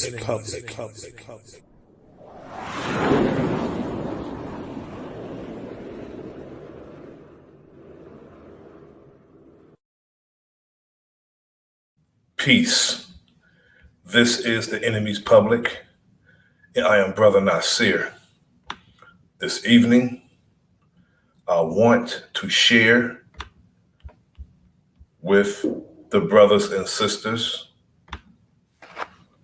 enemies public. Peace. This is the enemy's public, and I am Bro.Nasir. This evening, I want to share with the brothers and sisters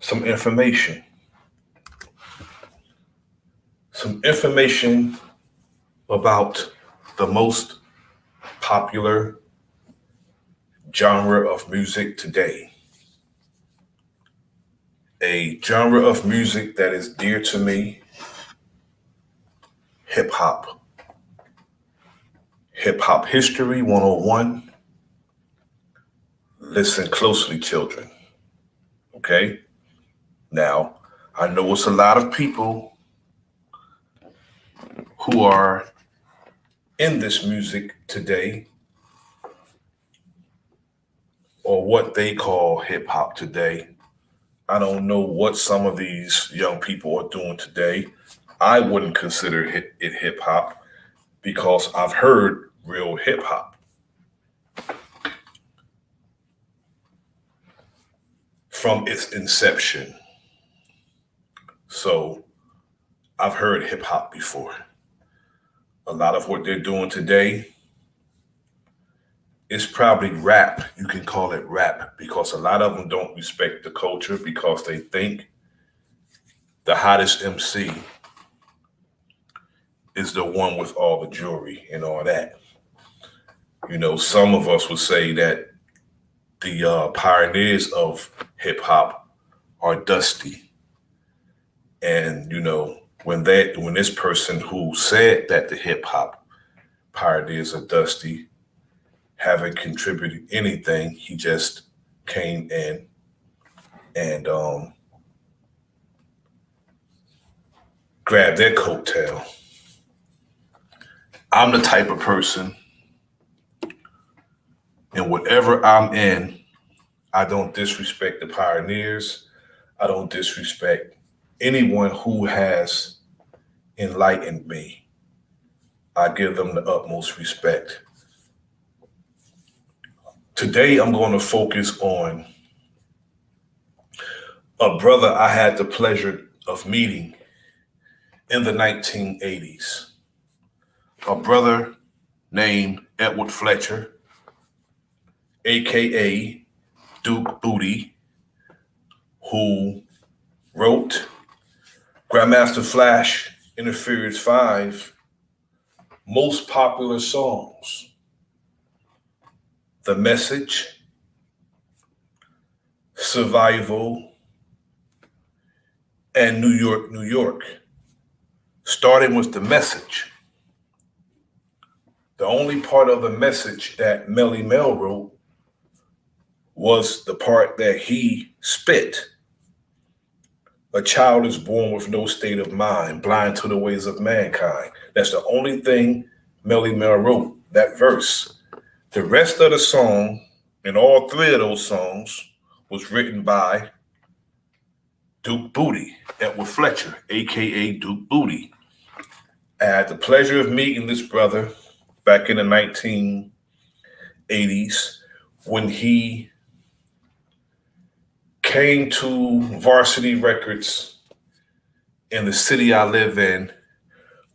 some information. Some information about the most popular genre of music today. A genre of music that is dear to me, hip hop. Hip hop history 101. Listen closely, children. Okay? Now, I know it's a lot of people who are in this music today, or what they call hip hop today. I don't know what some of these young people are doing today. I wouldn't consider it hip hop because I've heard real hip hop from its inception. So I've heard hip hop before. A lot of what they're doing today is probably rap. You can call it rap because a lot of them don't respect the culture because they think the hottest MC is the one with all the jewelry and all that. You know, some of us would say that the pioneers of hip hop are dusty. And, you know, when this person who said that the hip hop pioneers are dusty haven't contributed anything, he just came in and grabbed their coattail. I'm the type of person, and whatever I'm in, I don't disrespect the pioneers. I don't disrespect anyone who has enlightened me. I give them the utmost respect. Today, I'm going to focus on a brother I had the pleasure of meeting in the 1980s. A brother named Edward Fletcher, aka Duke Booty, who wrote Grandmaster Flash Interference 5 most popular songs. The Message, Survival, and New York, New York. Starting with The Message. The only part of The Message that Melly Mel wrote was the part that he spit. A child is born with no state of mind, blind to the ways of mankind. That's the only thing Melly Mel wrote, that verse. The rest of the song, and all three of those songs, was written by Duke Booty, Edward Fletcher, aka Duke Booty. I had the pleasure of meeting this brother back in the 1980s when he came to Varsity Records in the city I live in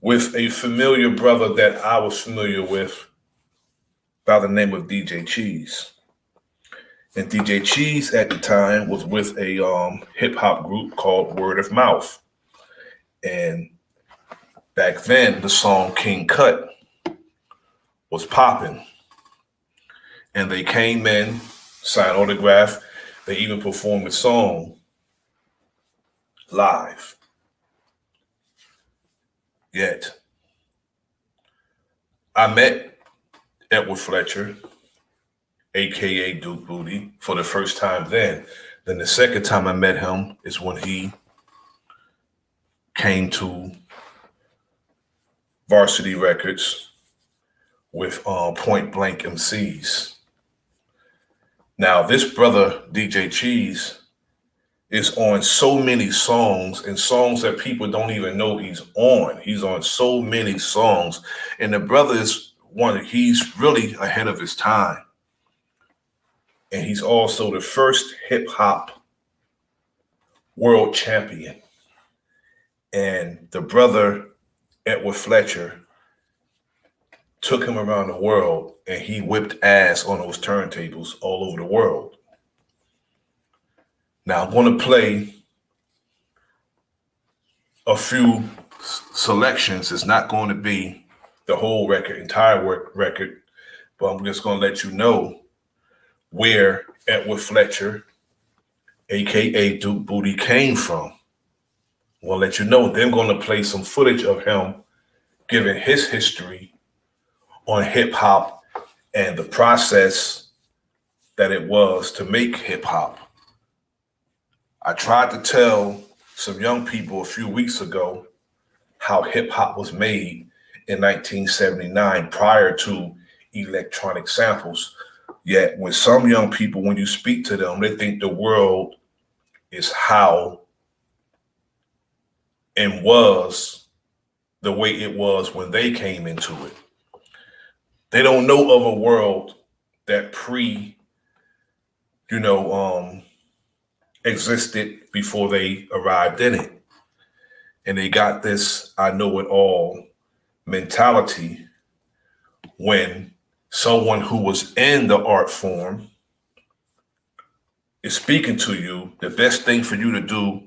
with a familiar brother that I was familiar with by the name of DJ Cheese. And DJ Cheese at the time was with a hip hop group called Word of Mouth. And back then, the song King Cut was popping. And they came in, signed autograph. They even performed the song live. Yet, I met Edward Fletcher, aka Duke Booty, for the first time then. Then the second time I met him is when he came to Varsity Records with Point Blank MCs. Now, this brother, DJ Cheese, is on so many songs, and songs that people don't even know he's on. He's on so many songs. And the brother is he's really ahead of his time. And he's also the first hip hop world champion. And the brother, Edward Fletcher, took him around the world, and he whipped ass on those turntables all over the world. Now I'm going to play a few selections. It's not going to be the whole record, entire record, but I'm just going to let you know where Edward Fletcher, aka Duke Booty, came from. I'm going to let you know. Then I'm going to play some footage of him giving his history on hip hop and the process that it was to make hip hop. I tried to tell some young people a few weeks ago how hip hop was made in 1979 prior to electronic samples. Yet with some young people, when you speak to them, they think the world is how and was the way it was when they came into it. They don't know of a world that existed before they arrived in it. And they got this I know it all mentality when someone who was in the art form is speaking to you. The best thing for you to do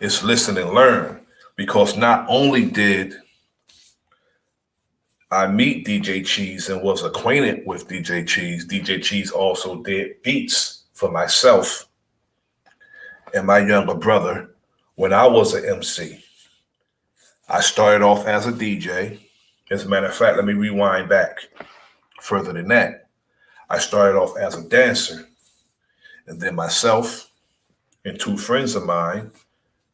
is listen and learn, because not only did I meet DJ Cheese and was acquainted with DJ Cheese also did beats for myself and my younger brother when I was an MC. I started off as a DJ. As a matter of fact, let me rewind back further than that. I started off as a dancer, and then myself and two friends of mine,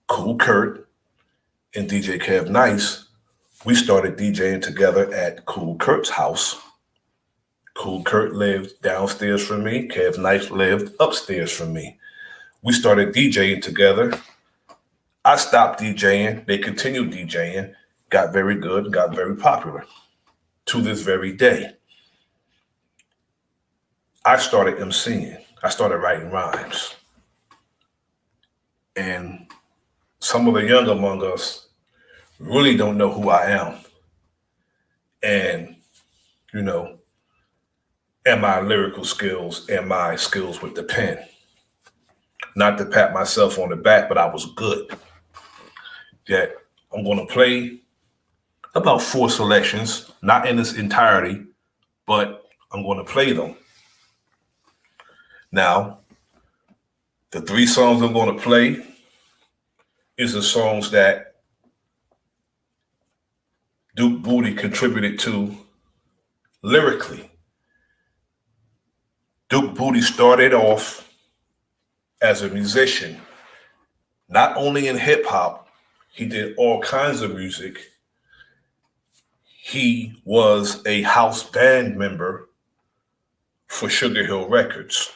Cool Kurt and DJ Kev Nice, we started DJing together at Cool Kurt's house. Cool Kurt lived downstairs from me. Kev Nice lived upstairs from me. We started DJing together. I stopped DJing. They continued DJing, got very good, got very popular to this very day. I started emceeing. I started writing rhymes. And some of the young among us really don't know who I am. And, and my lyrical skills and my skills with the pen. Not to pat myself on the back, but I was good. Yet I'm going to play about 4 selections, not in its entirety, but I'm going to play them. Now, the 3 songs I'm going to play is the songs that Duke Booty contributed to lyrically. Duke Booty started off as a musician, not only in hip hop, he did all kinds of music. He was a house band member for Sugar Hill Records,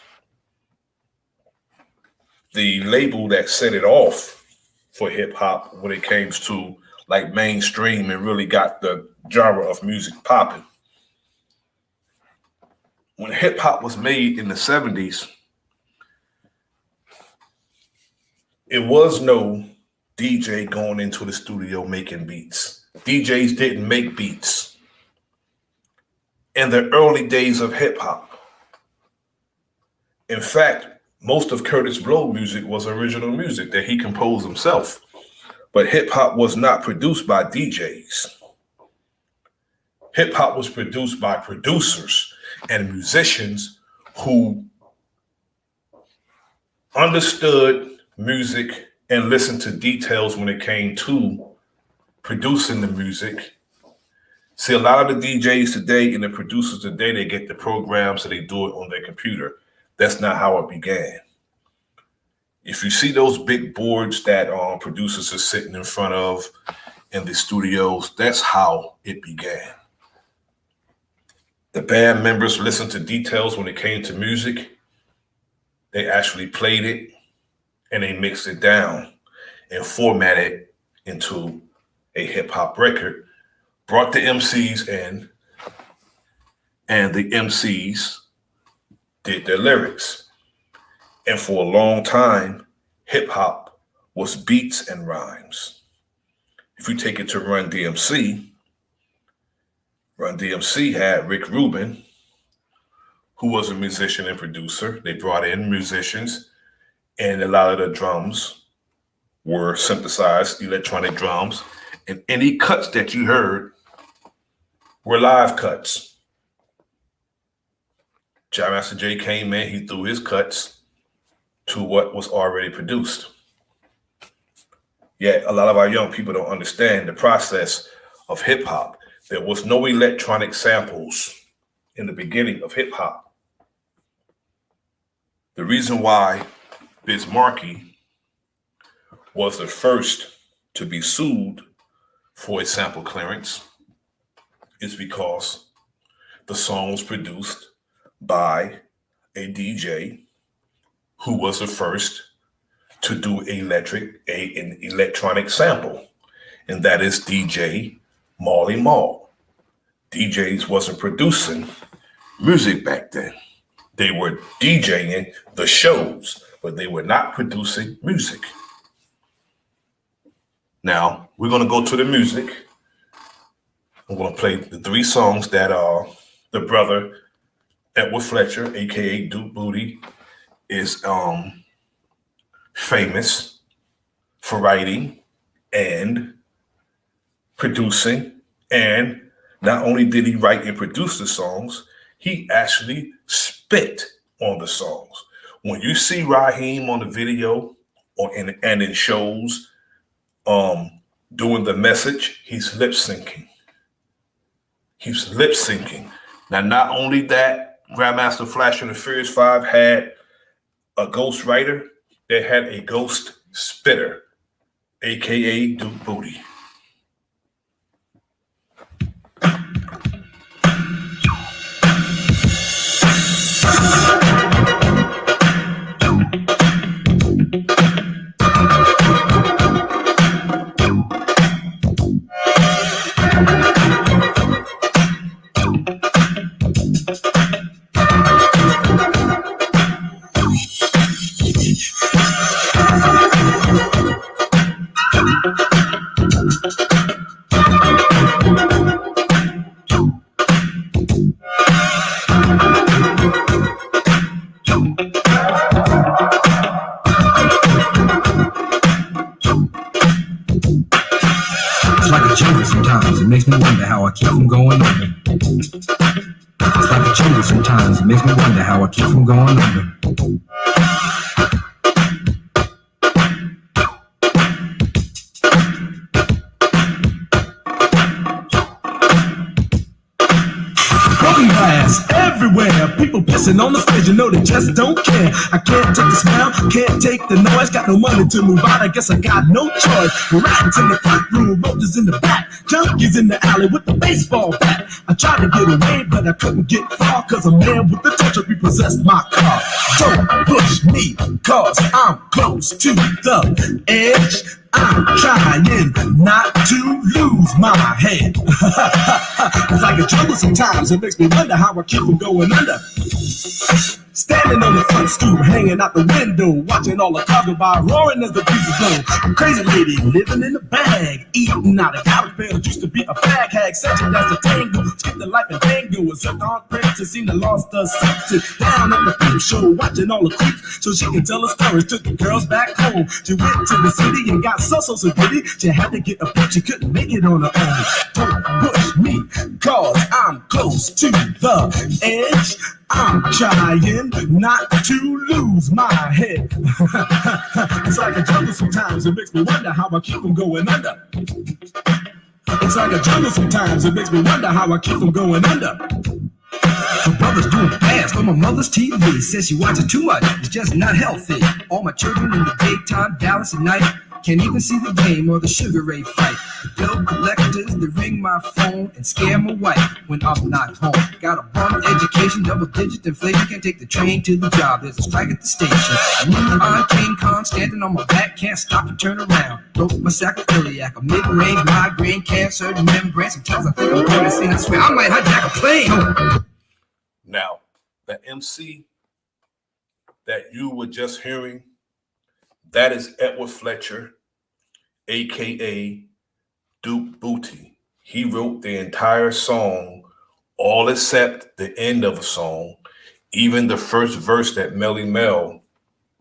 the label that set it off for hip hop when it came to like mainstream and really got the genre of music popping. When hip hop was made in the 70s, it was no DJ going into the studio making beats. DJs didn't make beats in the early days of hip hop. In fact, most of Kurtis Blow music was original music that he composed himself. But hip hop was not produced by DJs. Hip hop was produced by producers and musicians who understood music and listened to details when it came to producing the music. See, a lot of the DJs today and the producers today, they get the programs and they do it on their computer. That's not how it began. If you see those big boards that producers are sitting in front of in the studios, that's how it began. The band members listened to details when it came to music. They actually played it and they mixed it down and formatted it into a hip hop record, brought the MCs in, and the MCs did their lyrics. And for a long time, hip hop was beats and rhymes. If you take it to Run DMC had Rick Rubin, who was a musician and producer. They brought in musicians, and a lot of the drums were synthesized electronic drums, and any cuts that you heard were live cuts. Jam Master Jay came in, he threw his cuts to what was already produced. Yet a lot of our young people don't understand the process of hip hop. There was no electronic samples in the beginning of hip hop. The reason why Biz Markie was the first to be sued for a sample clearance is because the song was produced by a DJ who was the first to do an electronic sample, and that is DJ Marley Marl. DJs wasn't producing music back then. They were DJing the shows, but they were not producing music. Now, we're going to go to the music. I'm going to play the 3 songs that the brother Edward Fletcher, a.k.a. Duke Booty, is famous for writing and producing. And not only did he write and produce the songs, he actually spit on the songs. When you see Raheem on the video and in shows doing the message, he's lip syncing. He's lip syncing. Now, not only that, Grandmaster Flash and the Furious 5 had a ghost writer, they had a ghost spitter, aka Duke Booty. Makes me wonder how I keep from going under. It's like a jungle sometimes. It makes me wonder how I keep from going under. Broken glass everywhere. People pissing on the stage. You know they just don't care. I can't take the smell, can't take the noise. Got no money to move out. I guess I got no choice. Rats in the front room, roaches in the back. Junkies in the alley with the baseball bat. I tried to get away, but I couldn't get far, cause a man with the touch repossessed my car. Don't push me, cause I'm close to the edge. I'm trying not to lose my head. It's like a jungle sometimes. It makes me wonder how I keep from going under. Standing on the front stoop, hanging out the window, watching all the cars go by, roaring as the breeze is blowing. Crazy lady living in a bag, eating out of garbage pails. Used to be a fag hag, such a dance to tango. Skipped the life and tango, a zircon princess, seen the lost her senses. Down at the peep show, watching all the creeps, so she can tell her stories. Took the girls back home. She went to the city and got so gritty. She had to get a pimp, she couldn't make it on her own. Don't push me, cause I'm close to the edge. I'm trying not to lose my head. It's like a jungle sometimes. It makes me wonder how I keep from going under. It's like a jungle sometimes. It makes me wonder how I keep from going under. My brother's doing fast on my mother's TV. Says she watches too much, it's just not healthy. All my children in the daytime, Dallas at night. Can't even see the game or the Sugar Ray fight. The bill collectors that ring my phone and scare my wife when I'm not home. Got a bum education, double-digit inflation. Can't take the train to the job. There's a strike at the station. I'm King Kong standing on my back, can't stop and turn around. Broke my sacroiliac, a mid-range migraine, cancer, membrane. Sometimes I think I'm going to sing. I swear I might hijack a plane. Now, the MC that you were just hearing, that is Edward Fletcher, aka Duke Booty. He wrote the entire song, all except the end of the song, even the first verse that Melly Mel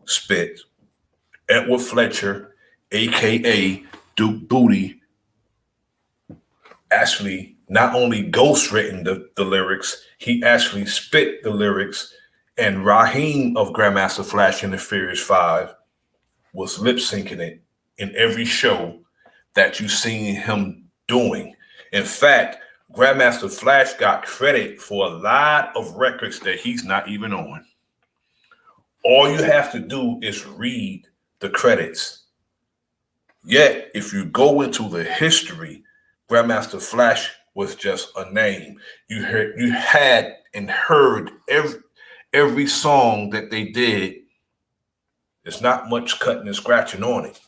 spit. Edward Fletcher, aka Duke Booty, actually not only ghostwritten the lyrics, he actually spit the lyrics, and Raheem of Grandmaster Flash and the Furious Five was lip syncing it in every show that you seen him doing. In fact, Grandmaster Flash got credit for a lot of records that he's not even on. All you have to do is read the credits. Yet, if you go into the history, Grandmaster Flash was just a name. You had and heard every song that they did. There's not much cutting and scratching on it.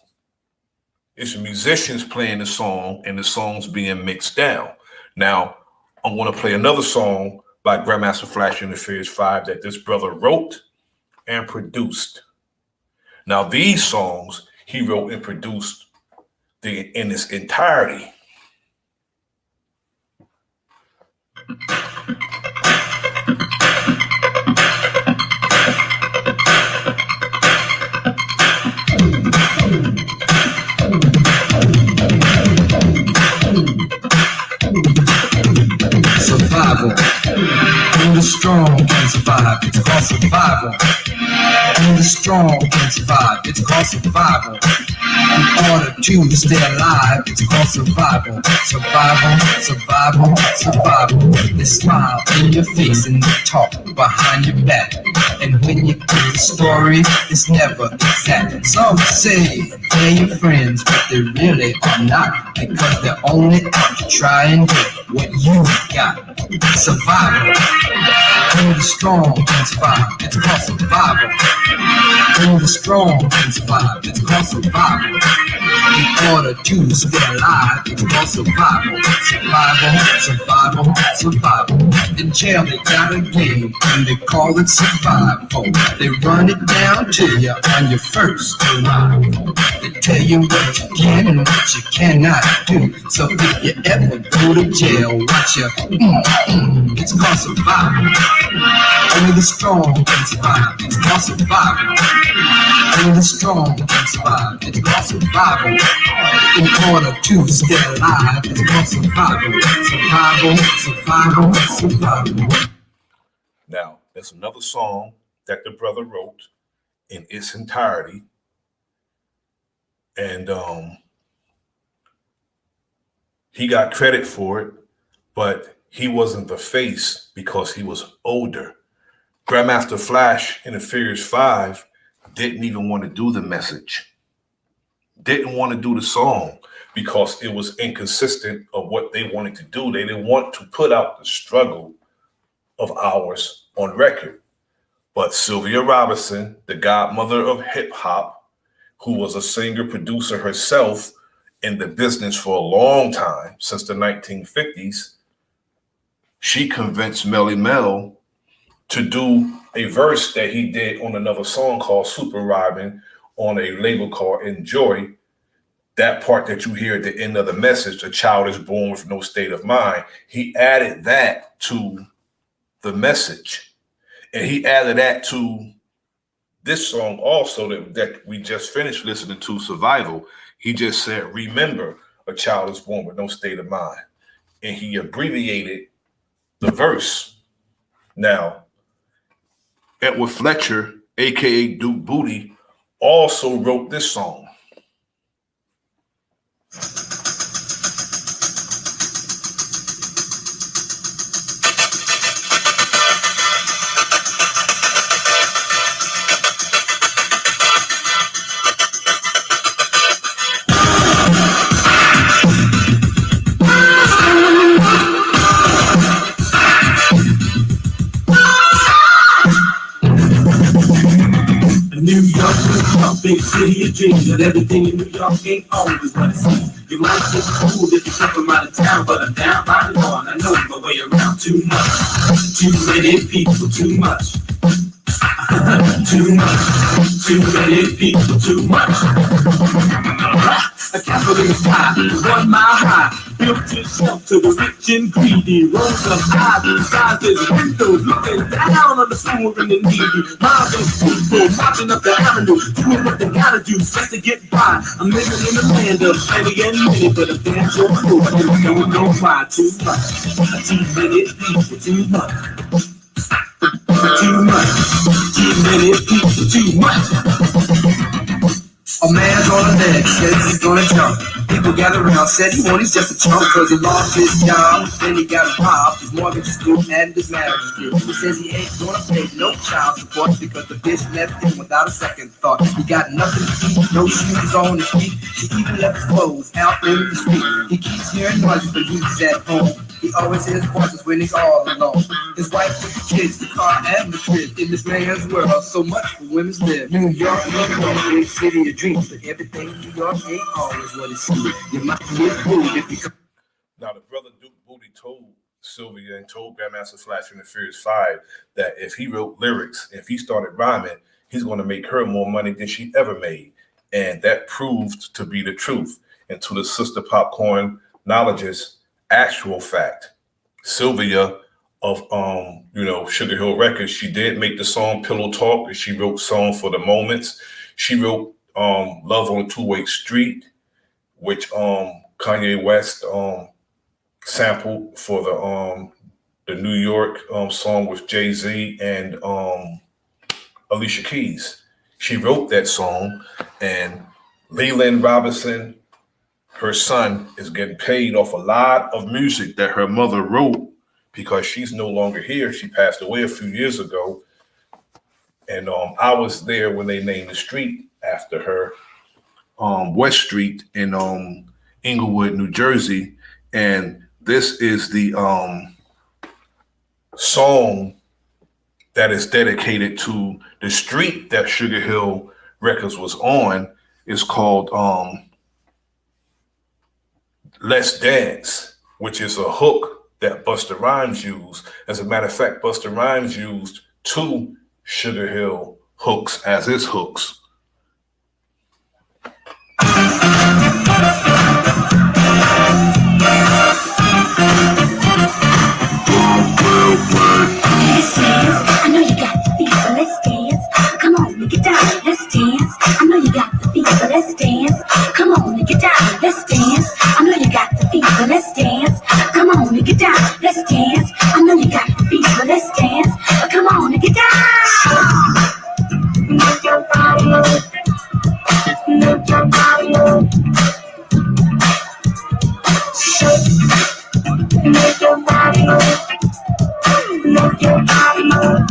It's musicians playing the song and the song's being mixed down. Now, I'm going to play another song by Grandmaster Flash and the Furious Five that this brother wrote and produced. Now, these songs he wrote and produced in its entirety. Survival. Only the strong can survive. It's called survival. Only the strong can survive. It's called survival. In order to stay alive, it's called survival. Survival, survival, survival. They smile in your face and they talk behind your back. And when you tell the story, it's never exact. Some say they're your friends, but they really are not, because they're only out to try and get what you've got. Survival. Only the strong can survive. It's called survival. Only the strong can survive. It's called survival. In order to stay alive, it's called survival. Survival, survival, survival. In jail they got a game and they call it survival. They run it down to you on your first arrival. They tell you what you can and what you cannot do. So if you ever go to jail, watch your it's called survival. Only the strong can survive. It's called survival. Only the strong can survive. It's called survival. In order to stay alive, it's called survival. Survival, survival, survival. Now, there's another song that the brother wrote in its entirety. And he got credit for it, but he wasn't the face because he was older. Grandmaster Flash and the Furious Five didn't even want to do the message, didn't want to do the song because it was inconsistent of what they wanted to do. They didn't want to put out the struggle of ours on record. But Sylvia Robinson, the godmother of hip hop, who was a singer producer herself in the business for a long time, since the 1950s, she convinced Melly Mel to do a verse that he did on another song called Super Robin on a label called Enjoy. That part that you hear at the end of the message, a child is born with no state of mind, he added that to the message. And he added that to this song also that we just finished listening to, Survival. He just said, remember, a child is born with no state of mind. And he abbreviated the verse. Now, Edward Fletcher, aka Duke Booty, also wrote this song. New York, big city of dreams, but everything in New York ain't always what it seems. You might get cool if you come from out of town, but I'm down by the law and I know my way around too much. Too many people, too much. Too much. Too many people, too much. A capitalist high, 1 mile high, built to shelter the rich and greedy. Rows of high beside his windows, looking down on the poor and the needy. Miles of people marching up the avenue, doing what they gotta do just to get by. I'm living in the land of plenty and many, but I'm damn sure cool. I don't know why. Too much, too many people, too much. Too much, too many people, too much. A man's on a leg, says he's gonna jump. People gather around, said he won't, he's just a chump. Cause he lost his job, then he got robbed. His mortgage is due and his marriage is due. He says he ain't gonna pay no child support because the bitch left him without a second thought. He got nothing to eat, no shoes on his feet. He even left his clothes out in the street. He keeps hearing noises but he's at home. He always hears voices when he's all alone. His wife with the kids, the car and the crib. In this man's world, so much for women's live. New York, big city of dreams, but everything in New York ain't always what it seems. You might get fooled if you come. Now, the brother Duke Booty told Sylvia and told Grandmaster Flash and the Furious Five that if he wrote lyrics, if he started rhyming, he's going to make her more money than she ever made. And that proved to be the truth. And to the Sister Popcorn Knowledge's actual fact, Sylvia of Sugar Hill Records, she did make the song Pillow Talk, and she wrote Song for the Moments. She wrote Love on a Two-Way Street, which Kanye West sampled for the New York song with Jay-Z and Alicia Keys. She wrote that song, and Leland Robinson, her son, is getting paid off a lot of music that her mother wrote because she's no longer here. She passed away a few years ago. And I was there when they named the street after her, West Street in Inglewood, New Jersey. And this is the song that is dedicated to the street that Sugar Hill Records was on. It's called Let's Dance, which is a hook that Busta Rhymes used. As a matter of fact, Busta Rhymes used 2 Sugar Hill hooks as his hooks. I know you got the beat, but let's dance. Come on, get down, let's dance. I know you got the beat, but let's dance. Come on, get down, let's dance. I know you got the beat, but let's dance. Come on, get down, let's dance. I know you got the beat, but let's dance. Come on, get down. Make your body move. Make your body move. Shake. Make your body move. Make your body move.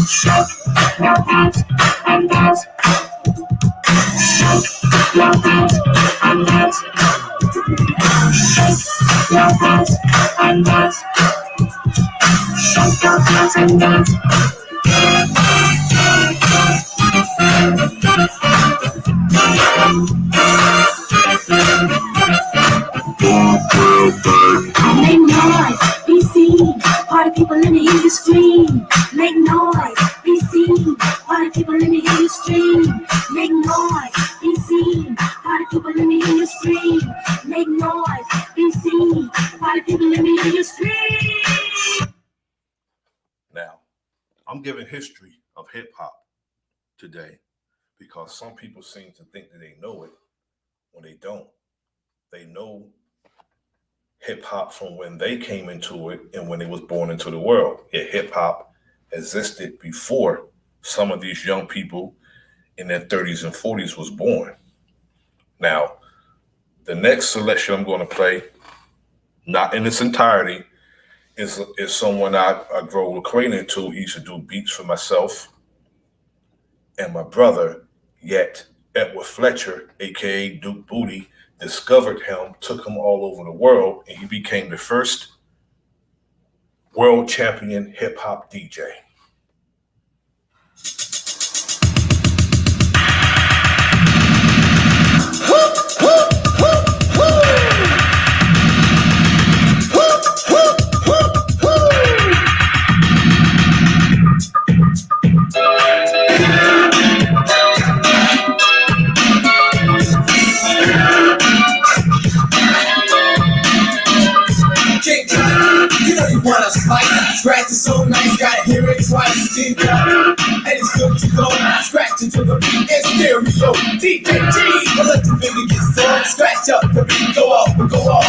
Shake your hands and dance. Shake your hands and dance. Shake your hands and dance. Shake your hands and dance. Make noise, be seen. Party people, let me hear you scream. Make noise, be seen. Party people, let me hear you scream. Make noise, be seen. Party people, let me hear you scream. Make noise, be seen. Party people, let me hear you scream. Now, I'm giving history of hip hop today because some people seem to think that they know it when they don't. They know hip hop from when they came into it and when they was born into the world. Yet hip hop existed before some of these young people in their 30s and 40s was born. Now, the next selection I'm going to play, not in its entirety, is someone I grew acquainted to. He used to do beats for myself and my brother, yet Edward Fletcher, aka Duke Booty, discovered him, took him all over the world, and he became the first world champion hip hop DJ. You know you wanna spike, scratch it so nice, gotta hear it twice. Dig up, and it's good to go. Scratch it to the beat and stereo. DJ G, let the finger get sore. Scratch up the beat, go off, go off.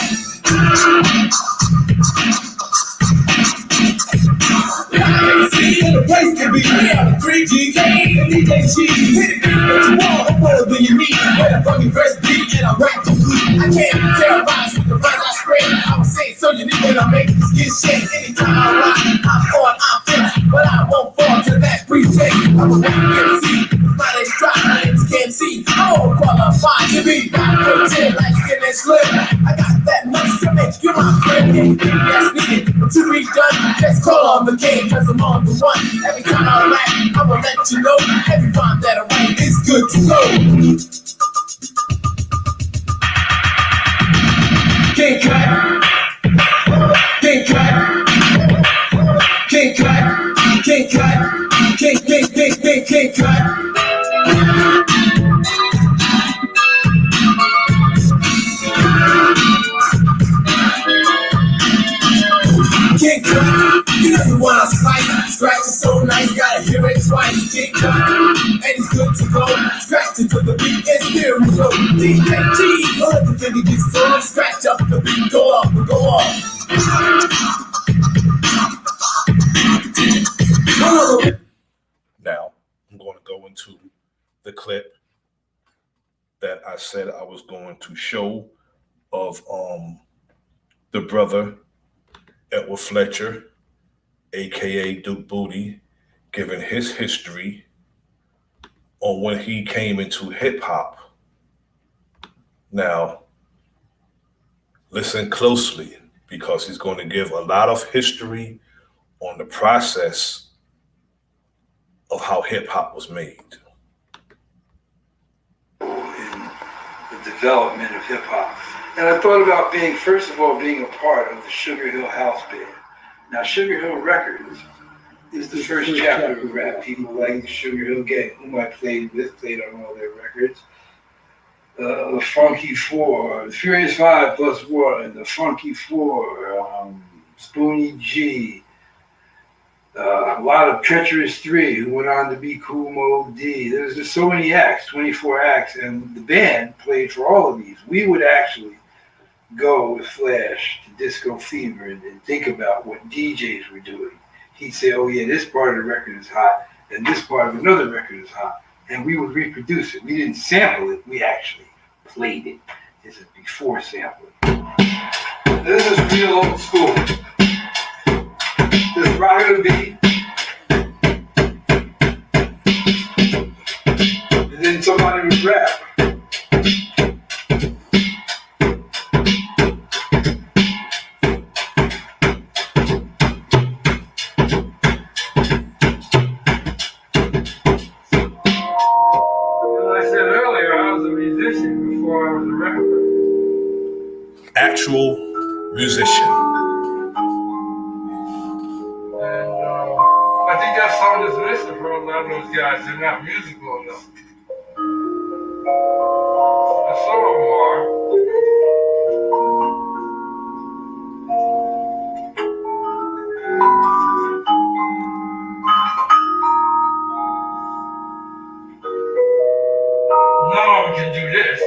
See in the place to be. We are the 3G and DJ G. Hit it, what you want, I'm better than you need. When I fucking first beat and I rap the beat. I can't be terrorized with the rhymes I spread. I would say so unique when I make this skin shake. Anytime I rock, I'm on, I'm fixed. But I won't fall to that pretext. I'm a rap MC. My name's Drop, my name's KMC. I'm all qualified to be rock pretend like skin and slim. I got that much to make you my friend. Anything that's needed to be done, just call on the king, cause I'm on the one. Every time I rap, I will let you know every rhyme that I write is good to go. King cut, king cut, king cut, king cut, king cut. King cut, you know you wanna spice. Scratch it so nice, gotta hear it twice. King cut, and it's good to go. Scratch it to the beat and stereo. DJ G, don't let the finger get sore. Scratch up the beat, go off, go off. Now, I'm going to go into the clip that I said I was going to show of the brother Edward Fletcher, aka Duke Booty, giving his history on when he came into hip hop. Now, listen closely because he's going to give a lot of history on the process of how hip hop was made. In the development of hip hop. And I thought about first of all, being a part of the Sugar Hill House Band. Now, Sugar Hill Records is the first chapter of rap. People like the Sugar Hill Gang, whom I played with, played on all their records. The Funky Four, the Furious Five plus one, the Funky Four, Spoonie G, a lot of Treacherous Three, who went on to be Cool Mo D. There's just so many acts, 24 acts, and the band played for all of these. We would actually go with Flash to Disco Fever and think about what DJs were doing. He'd say, oh yeah, this part of the record is hot, and this part of another record is hot. And we would reproduce it. We didn't sample it, we actually played it. This is before sampling. This is real old school. This rock of the beat. And then somebody would rap. Actual musician. And I think that song is missing for a lot of those guys. They're not musical enough. And some of them are. None of them can do this.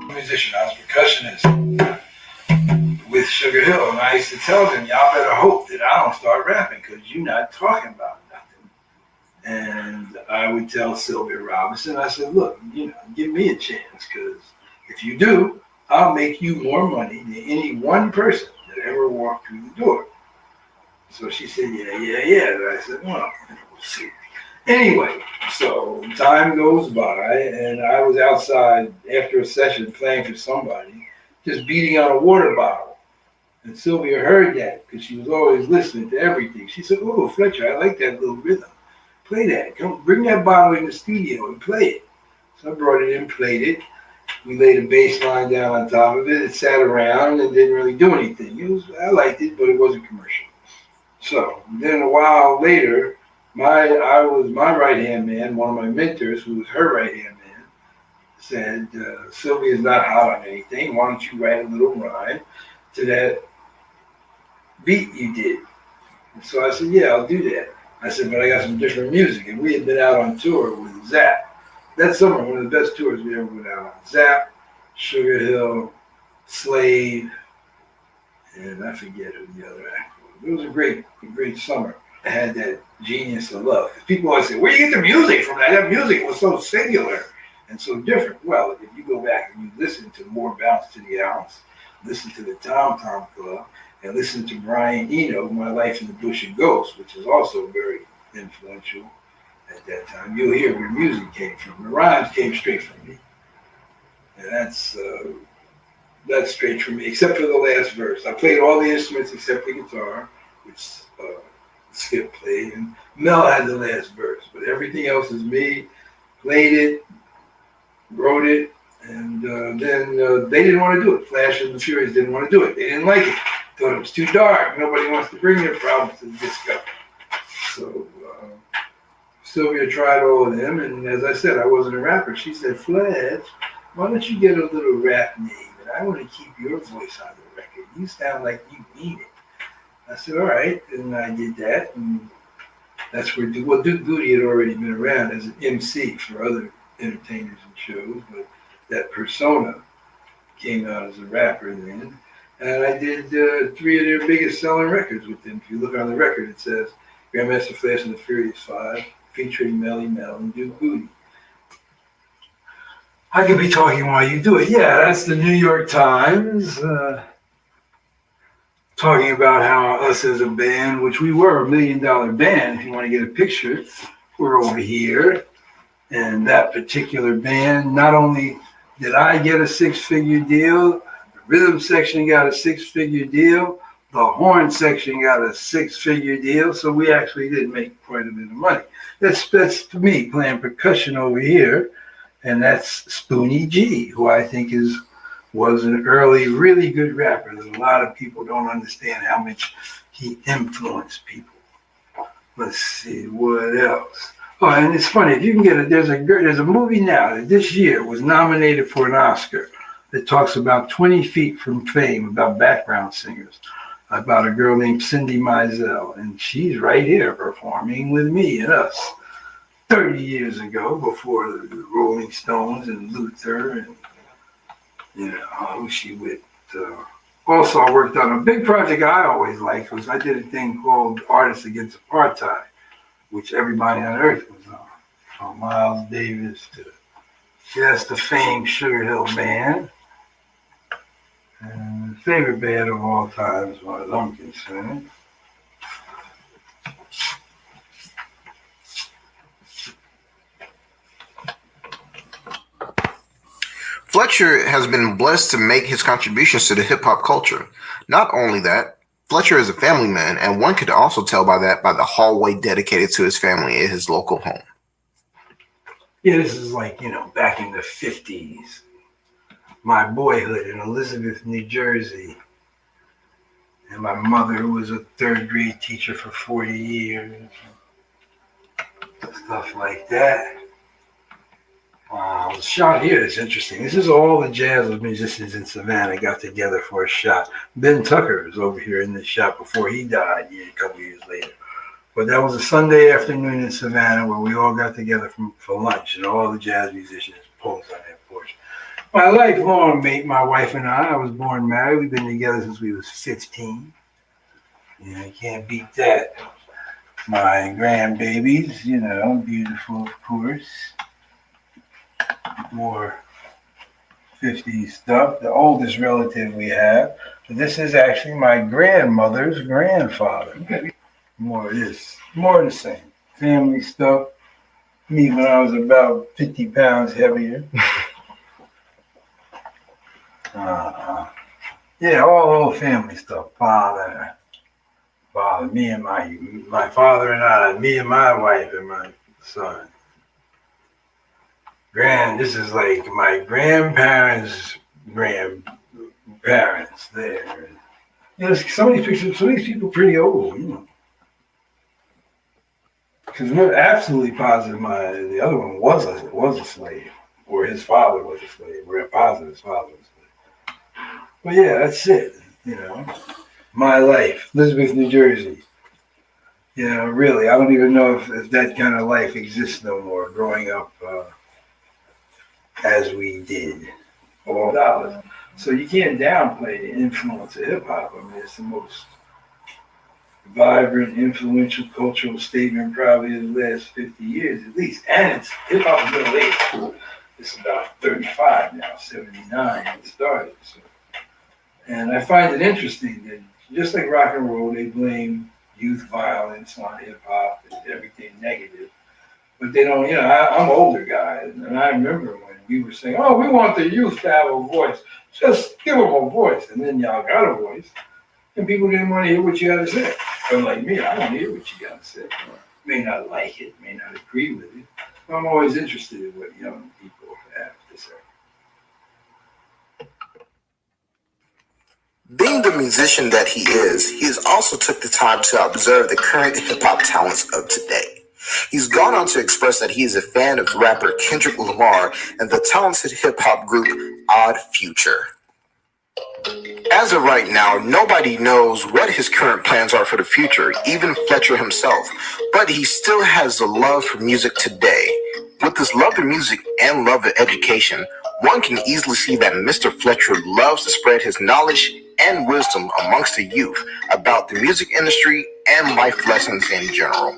Musician, I was a percussionist with Sugar Hill, and I used to tell them, y'all better hope that I don't start rapping because you're not talking about nothing. And I would tell Sylvia Robinson, I said, look, give me a chance, because if you do, I'll make you more money than any one person that ever walked through the door. So she said, yeah. And I said, well, we'll see. Anyway, so time goes by, and I was outside after a session playing for somebody, just beating on a water bottle. And Sylvia heard that because she was always listening to everything. She said, oh, Fletcher, I like that little rhythm. Play that. Come bring that bottle in the studio and play it. So I brought it in, played it. We laid a bass line down on top of it. It sat around and didn't really do anything. I liked it, but it wasn't commercial. So then a while later, I was my right hand man, one of my mentors, who was her right hand man, said, Sylvia's not hot on anything. Why don't you write a little rhyme to that beat you did? And so I said, yeah, I'll do that. I said, but I got some different music. And we had been out on tour with Zap. That summer, one of the best tours we ever went out on. Zap, Sugar Hill, Slave, and I forget who the other actor was. It was a great summer. I had that genius of love. People always say, where do you get the music from? That music was so singular and so different. Well, if you go back and you listen to More Bounce to the Ounce, listen to the Tom Tom Club, and listen to Brian Eno, My Life in the Bush of Ghosts, which is also very influential at that time, you'll hear where music came from. The rhymes came straight from me. And that's straight from me, except for the last verse. I played all the instruments except the guitar, which Skip played, and Mel had the last verse. But everything else is me. Played it, wrote it, and then they didn't want to do it. Flash and the Furious didn't want to do it. They didn't like it. Thought it was too dark. Nobody wants to bring their problems to the disco. So Sylvia tried all of them, and as I said, I wasn't a rapper. She said, Flash, why don't you get a little rap name? And I want to keep your voice on the record. You sound like you mean it. I said, all right, and I did that, and that's where Duke Goody had already been around as an MC for other entertainers and shows, but that persona came out as a rapper then. And I did 3 of their biggest selling records with them. If you look on the record, it says Grandmaster Flash and the Furious 5, featuring Melly Mel and Duke Goody. I could be talking while you do it. Yeah, that's the New York Times. Talking about how us as a band, which we were $1 million band, if you want to get a picture, we're over here. And that particular band, not only did I get a 6-figure deal, the rhythm section got a 6-figure deal, the horn section got a 6-figure deal, so we actually did make quite a bit of money. That's me playing percussion over here, and that's Spoonie G, who I think was an early, really good rapper that a lot of people don't understand how much he influenced people. Let's see, what else? Oh, and it's funny, if you can get it, there's a movie now that this year was nominated for an Oscar that talks about 20 Feet from Fame, about background singers, about a girl named Cindy Mizell, and she's right here performing with me and us 30 years ago, before the Rolling Stones and Luther and who she with. Also, I worked on a big project I always liked. I did a thing called Artists Against Apartheid, which everybody on earth was on. From Miles Davis to the famed Sugar Hill Band. And favorite band of all time, as far as I'm concerned. Fletcher has been blessed to make his contributions to the hip-hop culture. Not only that, Fletcher is a family man, and one could also tell by the hallway dedicated to his family at his local home. Yeah, this is like, back in the 50s. My boyhood in Elizabeth, New Jersey. And my mother was a 3rd grade teacher for 40 years. Stuff like that. The shot here is interesting. This is all the jazz musicians in Savannah got together for a shot. Ben Tucker is over here in this shot before he died a couple years later. But that was a Sunday afternoon in Savannah where we all got together for lunch, and all the jazz musicians posed on that porch. My lifelong mate, my wife and I was born married. We've been together since we was 15. You can't beat that. My grandbabies, beautiful, of course. More 50s stuff, the oldest relative we have. So this is actually my grandmother's grandfather. More of this, more of the same. Family stuff. Me when I was about 50 pounds heavier. Yeah, all old family stuff. Father, me and my father and I, me and my wife and my son. This is like my grandparents' grandparents there. You know, some of these pictures, some of these people pretty old, you know. Because we're absolutely positive the other one was a slave, or his father was a slave. We're positive his father was a slave. But yeah, that's it. You know, my life, Elizabeth, New Jersey. You know, really, I don't even know if that kind of life exists no more. Growing up as we did, all dollars. So you can't downplay the influence of hip hop. I mean, it's the most vibrant, influential cultural statement probably of the last 50 years at least. And it's hip hop is middle age. It's about 35 now, 79 it started. So. And I find it interesting that just like rock and roll, they blame youth violence on hip hop and everything negative. But they don't, you know, I'm an older guy, and I remember when we were saying, oh, we want the youth to have a voice. Just give them a voice. And then y'all got a voice. And people didn't want to hear what you had to say. But like me, I want to hear what you got to say. May not like it, may not agree with it. But I'm always interested in what young people have to say. Being the musician that he has also took the time to observe the current hip-hop talents of today. He's gone on to express that he is a fan of rapper Kendrick Lamar and the talented hip-hop group Odd Future. As of right now, nobody knows what his current plans are for the future, even Fletcher himself, but he still has a love for music today. With his love for music and love of education, one can easily see that Mr. Fletcher loves to spread his knowledge and wisdom amongst the youth about the music industry and life lessons in general.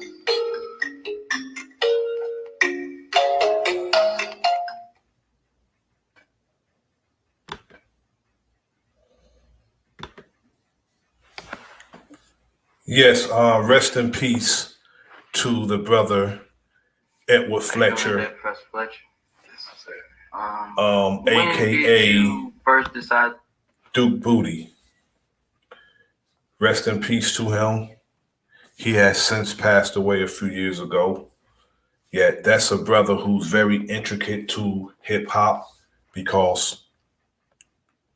Yes, rest in peace to the brother Edward Fletcher, aka first decide Duke Booty. Rest in peace to him. He has since passed away a few years ago. Yet that's a brother who's very intricate to hip hop because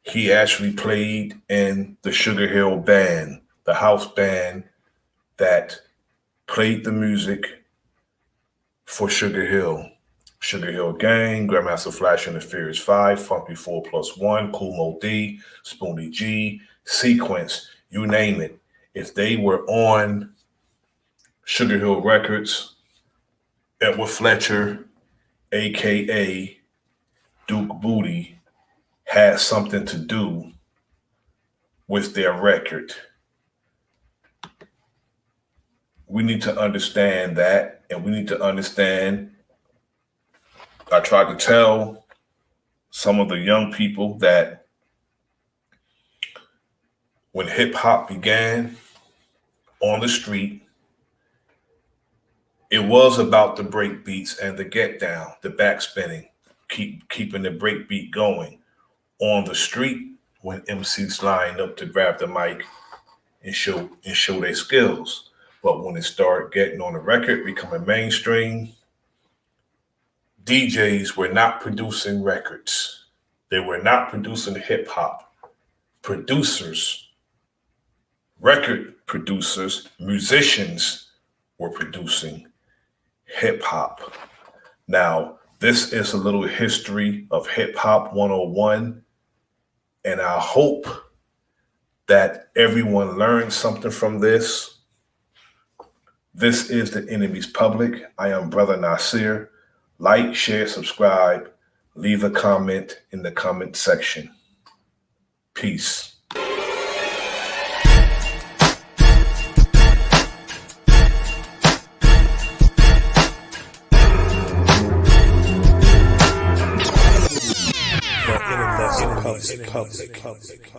he actually played in the Sugar Hill Band, the house band that played the music for Sugar Hill. Sugar Hill Gang, Grandmaster Flash and the Furious 5, Funky 4+1, Cool Mo D, Spoonie G, Sequence, you name it. If they were on Sugar Hill Records, Edward Fletcher, aka Duke Booty, had something to do with their record. We need to understand that, and we need to understand. I tried to tell some of the young people that when hip hop began on the street, it was about the break beats and the get down, the back spinning, keeping the break beat going. On the street, when MCs lined up to grab the mic and show their skills. But when it started getting on the record, becoming mainstream, DJs were not producing records. They were not producing hip hop. Producers, record producers, musicians were producing hip hop. Now, this is a little history of hip hop 101. And I hope that everyone learned something from this. This is The Enemy's Public. I am Bro.Nasir. Like, share, subscribe, leave a comment in the comment section. Peace. The public.